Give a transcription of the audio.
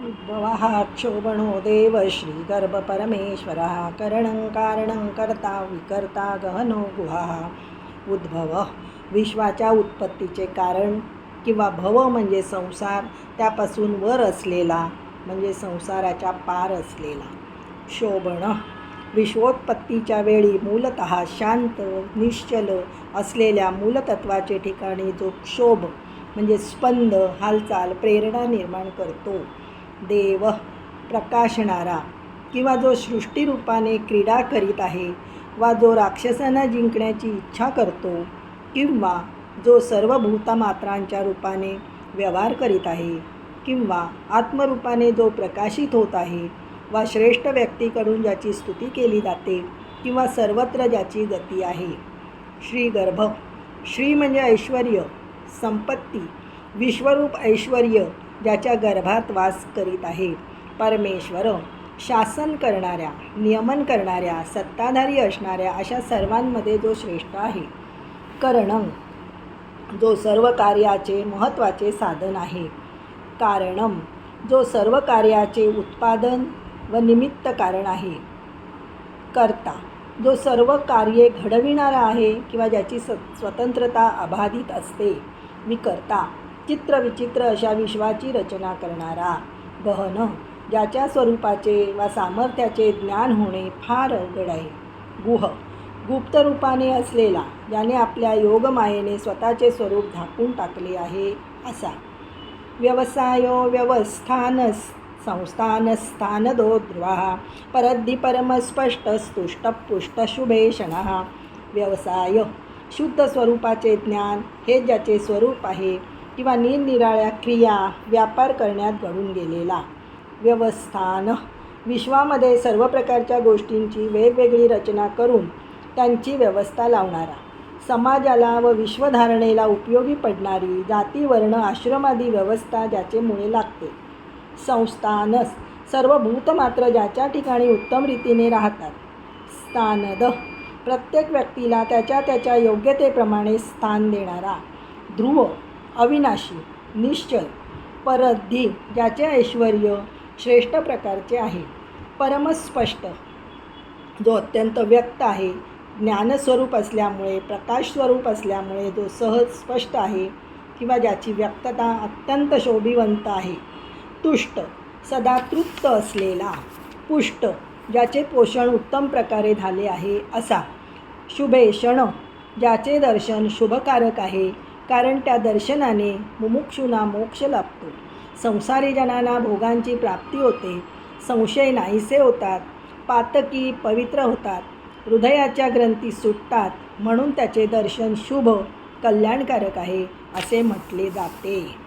उद्भवः क्षोभणो देव श्रीगर्भपरमेश्वरः करणं कारणं कर्ता विकर्ता गहनो गुहाः. उद्भव विश्वाच्या उत्पत्तीचे कारण किंवा भव म्हणजे संसार, त्यापासून वर असलेला म्हणजे संसाराच्या पार असलेला. क्षोभण विश्वोत्पत्तीच्या वेळी मूलतः शांत निश्चल असलेल्या मूलतत्वाचे ठिकाणी जो क्षोभ म्हणजे स्पंद हालचाल प्रेरणा निर्माण करतो. देव प्रकाशणारा किंवा जो सृष्टीरूपाने क्रीडा करीत आहे, वा जो राक्षसांना जिंकण्याची इच्छा करतो, किंवा जो सर्व भूतमात्रांच्या रूपाने व्यवहार करीत आहे, किंवा आत्मरूपाने जो प्रकाशित होत आहे, वा श्रेष्ठ व्यक्तीकडून ज्याची स्तुती केली जाते, किंवा सर्वत्र ज्याची गती आहे. श्रीगर्भ श्री म्हणजे ऐश्वर्य संपत्ती विश्वरूप ऐश्वर्य ज्याच्या गर्भात वास करीत आहे. परमेश्वर शासन करणाऱ्या नियमन करणाऱ्या सत्ताधारी असणाऱ्या अशा सर्वांमध्ये जो श्रेष्ठ आहे. करणं जो सर्व कार्याचे महत्त्वाचे साधन आहे. कारणम जो सर्व कार्याचे उत्पादन व निमित्त कारण आहे. कर्ता जो सर्व कार्ये घडविणारा आहे किंवा ज्याची स्वतंत्रता अबाधित असते. विकर्ता चित्रविचित्र अशा विश्वाची रचना करणारा. गहन ज्याच्या स्वरूपाचे वा सामर्थ्याचे ज्ञान होणे फार अवघड आहे. गुह गुप्त रूपाने असलेला ज्याने आपल्या योगमायेने स्वतःचे स्वरूप झाकून टाकले आहे असा. व्यवसायो व्यवस्थानस संस्थानस्थानदो ध्रुवा परद्धि परमस्पष्टस्तुष्टपुष्टशुभेषणः. व्यवसाय शुद्ध स्वरूपाचे ज्ञान हे ज्याचे स्वरूप आहे किंवा निरनिराळ्या क्रिया व्यापार करण्यात घडून गेलेला. व्यवस्थान विश्वामध्ये सर्व प्रकारच्या गोष्टींची वेगवेगळी रचना करून त्यांची व्यवस्था लावणारा. समाजाला व विश्वधारणेला उपयोगी पडणारी जाती वर्ण आश्रमादी व्यवस्था ज्याचे मुळे लागते. संस्थानस सर्व भूतमात्र ज्याच्या ठिकाणी उत्तम रीतीने राहतात. स्थानद प्रत्येक व्यक्तीला त्याच्या त्याच्या योग्यतेप्रमाणे स्थान देणारा. ध्रुव अविनाशी निश्चल. परद्धि ज्याचे ऐश्वर्य श्रेष्ठ प्रकारचे आहे. परमस्पष्ट जो अत्यंत व्यक्त आहे. ज्ञानस्वरूप असल्यामुळे प्रकाशस्वरूप असल्यामुळे जो सहज स्पष्ट आहे किंवा ज्याची व्यक्तता अत्यंत शोभिवंत आहे. तुष्ट सदा तृप्त असलेला. पुष्ट ज्याचे पोषण उत्तम प्रकारे झाले आहे असा. शुभेषण ज्याचे दर्शन शुभकारक आहे, कारण त्या दर्शनाने मुमुक्षूंना मोक्ष लाभतो. संसारी जनांना भोगांची प्राप्ती होते. संशय नाहीसे होतात. पातकी पवित्र होतात. हृदयाच्या ग्रंथी सुटतात, म्हणून त्याचे दर्शन शुभ कल्याणकारक आहे असे म्हटले जाते.